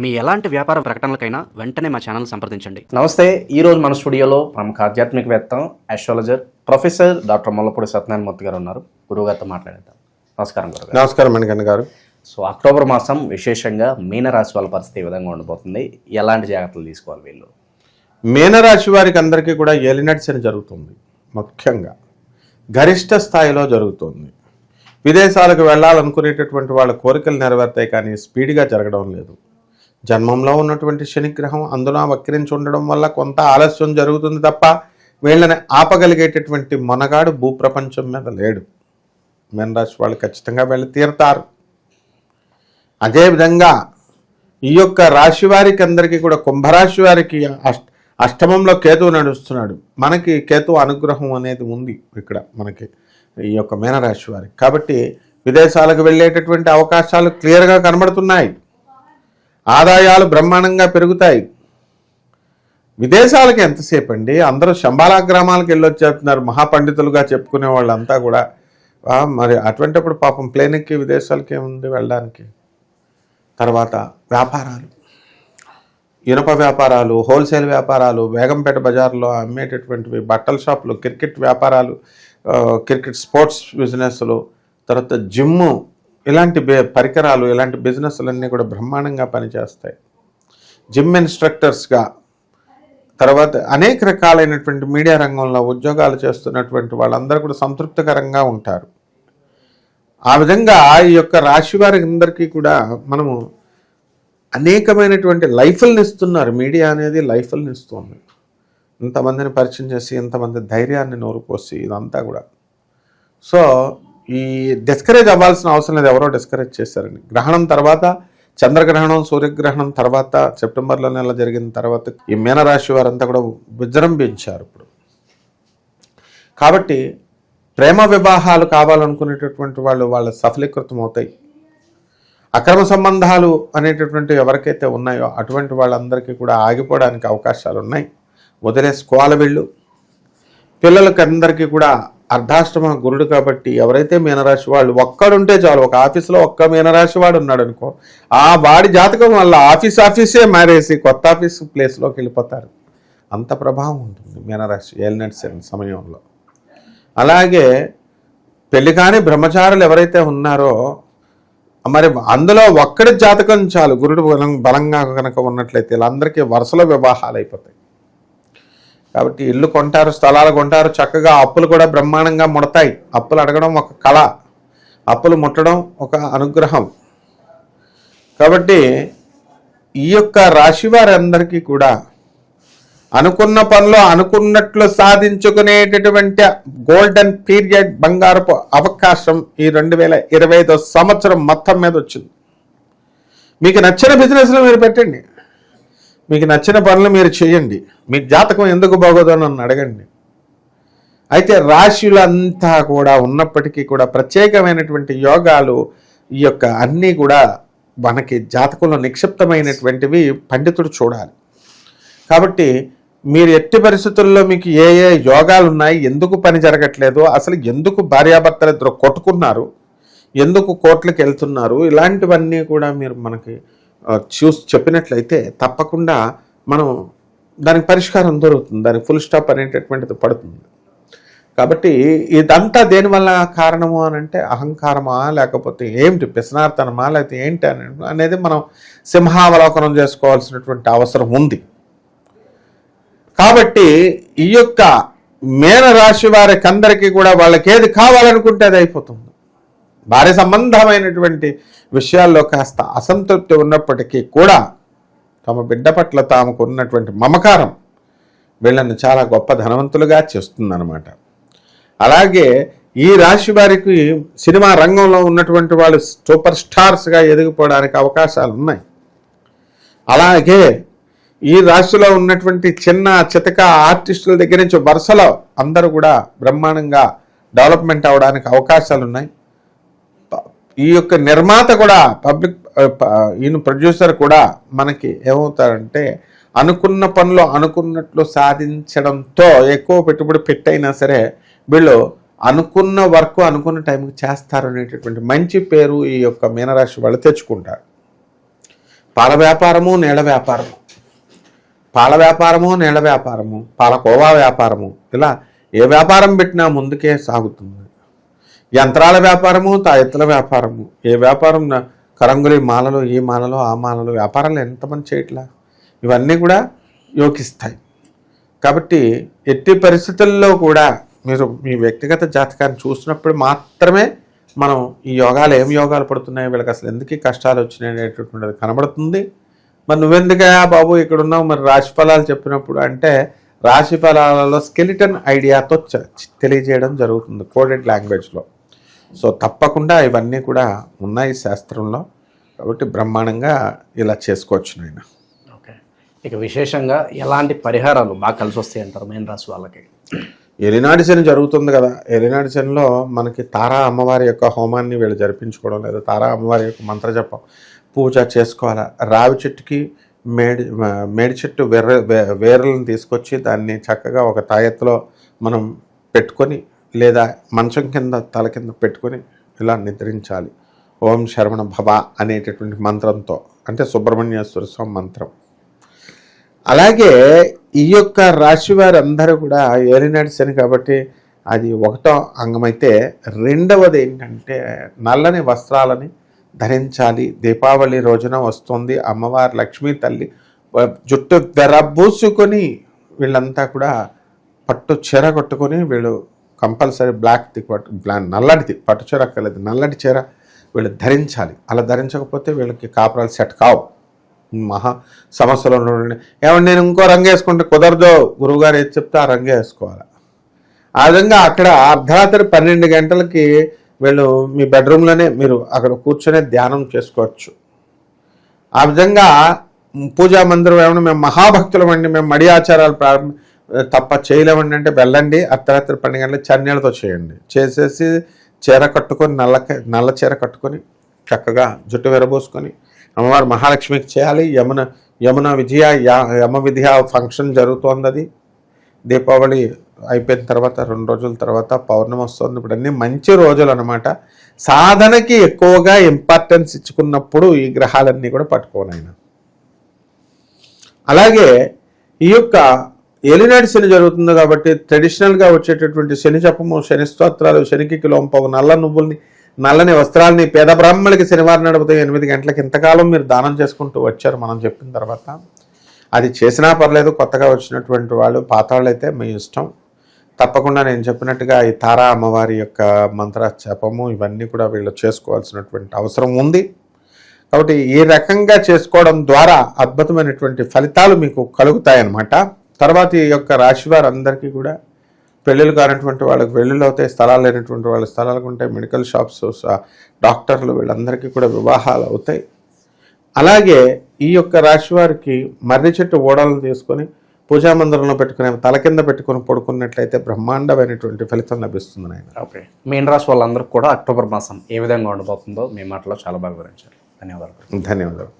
మీ ఎలాంటి వ్యాపార ప్రకటనలకైనా వెంటనే మా ఛానల్ సంప్రదించండి. నమస్తే. ఈరోజు మన స్టూడియోలో ప్రముఖ ఆధ్యాత్మికవేత్త, astrologer, professor doctor Mullapudi Satyanarayana Murthy garu ఉన్నారు. గురువుగారితో మాట్లాడేద్దాం. నమస్కారం గురుగారు. నమస్కారం మణికంఠ గారు. సో అక్టోబర్ మాసం విశేషంగా మీనరాశి వాళ్ళ పరిస్థితి ఏ విధంగా ఉండబోతుంది, ఎలాంటి జాగ్రత్తలు తీసుకోవాలి వీళ్ళు? మీనరాశి వారికి అందరికీ కూడా ఏలినాటి శని జరుగుతుంది. ముఖ్యంగా గరిష్ట స్థాయిలో జరుగుతుంది. విదేశాలకు వెళ్ళాలనుకునేటటువంటి వాళ్ళ కోరికలు నెరవేర్తాయి, కానీ స్పీడ్గా జరగడం లేదు. జన్మంలో ఉన్నటువంటి శనిగ్రహం అందున వక్రించి ఉండడం వల్ల కొంత ఆలస్యం జరుగుతుంది తప్ప వీళ్ళని ఆపగలిగేటటువంటి మొనగాడు భూప్రపంచం మీద లేడు. మీనరాశి వాళ్ళు ఖచ్చితంగా వెళ్ళి తీరుతారు. అదేవిధంగా ఈ యొక్క రాశి వారికి అందరికీ కూడా కుంభరాశి వారికి అష్టమంలో కేతువు నడుస్తున్నాడు. మనకి కేతువు అనుగ్రహం అనేది ఉంది ఇక్కడ మనకి ఈ యొక్క మీనరాశి వారికి. కాబట్టి విదేశాలకు వెళ్ళేటటువంటి అవకాశాలు క్లియర్గా కనబడుతున్నాయి. ఆదాయాలు బ్రహ్మాండంగా పెరుగుతాయి. విదేశాలకి ఎంతసేపు అండి, అందరూ శంబాలా గ్రామాలకు వెళ్ళొచ్చేస్తున్నారు మహాపండితులుగా చెప్పుకునే వాళ్ళంతా కూడా. మరి అటువంటిప్పుడు పాపం ప్లేన్ ఎక్కి విదేశాలకి ఏముంది వెళ్ళడానికి. తర్వాత వ్యాపారాలు, ఇనుప వ్యాపారాలు, హోల్సేల్ వ్యాపారాలు, బేగంపేట బజార్లో అమ్మేటటువంటివి, బట్టల షాపులు, క్రికెట్ వ్యాపారాలు, క్రికెట్ స్పోర్ట్స్ బిజినెస్లు, తర్వాత జిమ్ము, ఇలాంటి పరికరాలు, ఇలాంటి బిజినెస్లన్నీ కూడా బ్రహ్మాండంగా పనిచేస్తాయి. జిమ్ ఇన్స్ట్రక్టర్స్గా, తర్వాత అనేక రకాలైనటువంటి మీడియా రంగంలో ఉద్యోగాలు చేస్తున్నటువంటి వాళ్ళందరూ కూడా సంతృప్తికరంగా ఉంటారు. ఆ విధంగా ఈ యొక్క రాశి వారికి అందరికీ కూడా మనము అనేకమైనటువంటి లైఫ్లను ఇస్తున్నారు. మీడియా అనేది లైఫ్లను ఇస్తుంది. ఇంతమందిని పరిచయం చేసి, ఇంతమంది ధైర్యాన్ని నోరుపోసి, ఇదంతా కూడా. సో ఈ డిస్కరేజ్ అవ్వాల్సిన అవసరం లేదు. ఎవరో డిస్కరేజ్ చేశారని. గ్రహణం తర్వాత, చంద్రగ్రహణం, సూర్యగ్రహణం తర్వాత, సెప్టెంబర్లో నెల జరిగిన తర్వాత ఈ మీనరాశి వారంతా కూడా విజృంభించారు ఇప్పుడు. కాబట్టి ప్రేమ వివాహాలు కావాలనుకునేటటువంటి వాళ్ళు వాళ్ళ సఫలీకృతం అవుతాయి. అక్రమ సంబంధాలు అనేటటువంటి ఎవరికైతే ఉన్నాయో అటువంటి వాళ్ళందరికీ కూడా ఆగిపోవడానికి అవకాశాలు ఉన్నాయి. వదిలేసుకోవాలి వీళ్ళు. పిల్లలకి అందరికీ కూడా అర్ధాష్టమ గురుడు కాబట్టి ఎవరైతే మీనరాశి వాళ్ళు ఒక్కడుంటే చాలు. ఒక ఆఫీసులో ఒక్క మీనరాశి వాడు ఉన్నాడు అనుకో, ఆ వాడి జాతకం వల్ల ఆఫీసే మారేసి కొత్త ఆఫీస్ ప్లేస్లోకి వెళ్ళిపోతారు. అంత ప్రభావం ఉంటుంది మీనరాశి ఏలినాటి శని సమయంలో. అలాగే పెళ్లి కాని బ్రహ్మచారులు ఎవరైతే ఉన్నారో మరి అందులో ఒక్కడి జాతకం చాలు, గురుడు బలంగా కనుక ఉన్నట్లయితే వీళ్ళందరికీ వరుసలో వివాహాలు అయిపోతాయి. కాబట్టి ఇల్లు కొంటారు, స్థలాలు కొంటారు, చక్కగా అప్పులు కూడా బ్రహ్మాండంగా ముడతాయి. అప్పులు అడగడం ఒక కళ, అప్పులు ముట్టడం ఒక అనుగ్రహం. కాబట్టి ఈ యొక్క రాశి వారందరికీ కూడా అనుకున్న పనులు అనుకున్నట్లు సాధించుకునేటటువంటి గోల్డెన్ పీరియడ్, బంగారపు అవకాశం ఈ 2025 సంవత్సరం మొత్తం మీద వచ్చింది. మీకు నచ్చిన బిజినెస్లో మీరు పెట్టండి, మీకు నచ్చిన పనులు మీరు చేయండి. మీ జాతకం ఎందుకు బాగోదో నన్ను అడగండి. అయితే రాశులంతా కూడా ఉన్నప్పటికీ కూడా ప్రత్యేకమైనటువంటి యోగాలు ఈ యొక్క అన్నీ కూడా మనకి జాతకంలో నిక్షిప్తమైనటువంటివి పండితుడు చూడాలి. కాబట్టి మీరు ఎట్టి పరిస్థితుల్లో మీకు ఏ ఏ యోగాలు ఉన్నాయి, ఎందుకు పని జరగట్లేదు, అసలు ఎందుకు భార్యాభర్తలు ఇద్దరు కొట్టుకున్నారు, ఎందుకు కోర్టులకు వెళ్తున్నారు, ఇలాంటివన్నీ కూడా మీరు మనకి చూసి చెప్పినట్లయితే తప్పకుండా మనం దానికి పరిష్కారం దొరుకుతుంది, దానికి ఫుల్ స్టాప్ అనేటటువంటిది పడుతుంది. కాబట్టి ఇదంతా దేనివల్ల కారణము అని అంటే అహంకారమా, లేకపోతే ఏమిటి పిసనార్తనమా, లేకపోతే ఏంటి అనేది మనం సింహావలోకనం చేసుకోవాల్సినటువంటి అవసరం ఉంది. కాబట్టి ఈ యొక్క మీనరాశి వారికి అందరికీ కూడా వాళ్ళకి ఏది కావాలనుకుంటే అది అయిపోతుంది. భార్య సంబంధమైనటువంటి విషయాల్లో కాస్త అసంతృప్తి ఉన్నప్పటికీ కూడా తమ బిడ్డ పట్ల తాముకు ఉన్నటువంటి మమకారం వీళ్ళని చాలా గొప్ప ధనవంతులుగా చేస్తుందన్నమాట. అలాగే ఈ రాశి వారికి సినిమా రంగంలో ఉన్నటువంటి వాళ్ళు సూపర్ స్టార్స్గా ఎదిగిపోవడానికి అవకాశాలు ఉన్నాయి. అలాగే ఈ రాశిలో ఉన్నటువంటి చిన్న చితక ఆర్టిస్టుల దగ్గర నుంచి వరుసలో అందరూ కూడా బ్రహ్మాండంగా డెవలప్మెంట్ అవడానికి అవకాశాలు ఉన్నాయి. ఈ యొక్క నిర్మాత కూడా ఈయన ప్రొడ్యూసర్ కూడా మనకి ఏమవుతారంటే అనుకున్న పనులు అనుకున్నట్లు సాధించడంతో ఎక్కువ పెట్టుబడి పెట్టైనా సరే వీళ్ళు అనుకున్న వర్క్ అనుకున్న టైంకి చేస్తారు అనేటటువంటి మంచి పేరు ఈ యొక్క మీనరాశి వాళ్ళు తెచ్చుకుంటారు. పాల వ్యాపారము, నీళ్ళ వ్యాపారము, పాల వ్యాపారము, నీళ్ళ వ్యాపారము, పాలకోవా వ్యాపారము, ఇలా ఏ వ్యాపారం పెట్టినా ముందుకే సాగుతుంది. యంత్రాల వ్యాపారము, తాయెత్తుల వ్యాపారము, ఏ వ్యాపారం కరంగులి మాలలు, ఈ మాలలు, ఆ మాలలు వ్యాపారాలు ఎంతమంది చేయట్లా, ఇవన్నీ కూడా యోగిస్తాయి. కాబట్టి ఎట్టి పరిస్థితుల్లో కూడా మీరు మీ వ్యక్తిగత జాతకాన్ని చూసినప్పుడు మాత్రమే మనం ఈ యోగాలు ఏం యోగాలు పడుతున్నాయి, వీళ్ళకి అసలు ఎందుకు ఈ కష్టాలు వచ్చినాయి అనేటటువంటిది కనబడుతుంది. మరి నువ్వెందుకయా బాబు ఇక్కడ ఉన్నావు, మరి రాశి ఫలాలు చెప్పినప్పుడు అంటే రాశి ఫలాలలో స్కెలిటన్ ఐడియాతో తెలియజేయడం జరుగుతుంది కోడెడ్ లాంగ్వేజ్లో. సో తప్పకుండా ఇవన్నీ కూడా ఉన్నాయి శాస్త్రంలో, కాబట్టి బ్రహ్మాండంగా ఇలా చేసుకోవచ్చు నాయన. ఓకే, ఇక విశేషంగా ఎలాంటి పరిహారాలు బాగా కలిసి వస్తాయి అంటారు మీన రాశి వాళ్ళకి? ఎలినాటి శని జరుగుతుంది కదా, ఎలినాటి శనిలో మనకి తారా అమ్మవారి యొక్క హోమాన్ని వీళ్ళు జరిపించుకోవడం, లేదా తారా అమ్మవారి యొక్క మంత్రజపం పూజ చేసుకోవాలి. రావి చెట్టుకి మేడి చెట్టు వేర్లను తీసుకొచ్చి దాన్ని చక్కగా ఒక తాయెత్తులో మనం పెట్టుకొని, లేదా మంచం కింద తల కింద పెట్టుకొని ఇలా నిద్రించాలి. ఓం శరవణ భవ అనేటటువంటి మంత్రంతో, అంటే సుబ్రహ్మణ్యేశ్వర స్వామి మంత్రం. అలాగే ఈ యొక్క రాశి వారందరూ కూడా ఏలినాటి శని కాబట్టి అది ఒకటో అంగమైతే, రెండవది ఏంటంటే నల్లని వస్త్రాలని ధరించాలి. దీపావళి రోజున వస్తుంది అమ్మవారి లక్ష్మీ తల్లి, జుట్టు వెరబూసుకొని వీళ్ళంతా కూడా పట్టు చీర కట్టుకొని, వీళ్ళు కంపల్సరీ నల్లటిది పట్టు చీర అక్కర్లేదు, నల్లటి చీర వీళ్ళు ధరించాలి. అలా ధరించకపోతే వీళ్ళకి కాపురాలు సెట్ కావు, మహా సమస్యలు ఉండండి. ఏమంటే నేను ఇంకో రంగు వేసుకుంటే కుదరదు, గురువుగారు ఏది చెప్తే ఆ రంగే వేసుకోవాలి. ఆ విధంగా అక్కడ అర్ధరాత్రి 12 గంటలకి వీళ్ళు మీ బెడ్రూమ్లోనే మీరు అక్కడ కూర్చొని ధ్యానం చేసుకోవచ్చు. ఆ విధంగా పూజా మందిరం ఏమన్నా మేము మహాభక్తులం అండి, మేము మడి ఆచారాలు తప్ప చేయలేమండి అంటే వెళ్ళండి, అర్ధరాత్రి 12 గంటలకు చన్నీళ్ళతో చేయండి. చేసేసి చీర కట్టుకొని నల్ల చీర కట్టుకొని చక్కగా జుట్టు విరబోసుకొని అమ్మవారు మహాలక్ష్మికి చేయాలి. యమున విద్య ఫంక్షన్ జరుగుతోంది. అది దీపావళి అయిపోయిన తర్వాత 2 రోజుల తర్వాత పౌర్ణమి వస్తుంది. ఇప్పుడు అన్నీ మంచి రోజులు అనమాట. సాధనకి ఎక్కువగా ఇంపార్టెన్స్ ఇచ్చుకున్నప్పుడు ఈ గ్రహాలన్నీ కూడా పట్టుకోనైనా. అలాగే ఈ యొక్క ఏలినాటి శని జరుగుతుంది కాబట్టి ట్రెడిషనల్గా వచ్చేటటువంటి శని జపము, శని స్తోత్రాలు, శనికి కిలోంపావు నల్ల నువ్వుల్ని, నల్లని వస్త్రాలని పేద బ్రాహ్మణులకి శనివారం నడిపితే 8 గంటలకి ఇంతకాలం మీరు దానం చేసుకుంటూ వచ్చారు మనం చెప్పిన తర్వాత. అది చేసినా పర్లేదు, కొత్తగా వచ్చినటువంటి వాళ్ళు, పాత వాళ్ళు అయితే మీ ఇష్టం. తప్పకుండా నేను చెప్పినట్టుగా ఈ తారా అమ్మవారి యొక్క మంత్ర జపము ఇవన్నీ కూడా వీళ్ళు చేసుకోవాల్సినటువంటి అవసరం ఉంది. కాబట్టి ఈ రకంగా చేసుకోవడం ద్వారా అద్భుతమైనటువంటి ఫలితాలు మీకు కలుగుతాయన్నమాట. తర్వాత ఈ యొక్క రాశి వారందరికీ కూడా పెళ్ళిళ్ళు కానటువంటి వాళ్ళకి పెళ్ళిళ్ళు అవుతాయి, స్థలాలు లేనటువంటి వాళ్ళ స్థలాలకు ఉంటాయి, మెడికల్ షాప్స్, డాక్టర్లు వీళ్ళందరికీ కూడా వివాహాలు అవుతాయి. అలాగే ఈ యొక్క రాశి వారికి మర్రి చెట్టు ఓడలను తీసుకొని పూజా మందిరంలో పెట్టుకుని తల కింద పెట్టుకుని పడుకున్నట్లయితే బ్రహ్మాండమైనటువంటి ఫలితం లభిస్తుంది నాయన. ఓకే, మీన రాశి వాళ్ళందరికీ కూడా అక్టోబర్ మాసం ఏ విధంగా ఉండబోతుందో మీ మాటలో చాలా బాగా వివరించారు. ధన్యవాదాలు. ధన్యవాదాలు.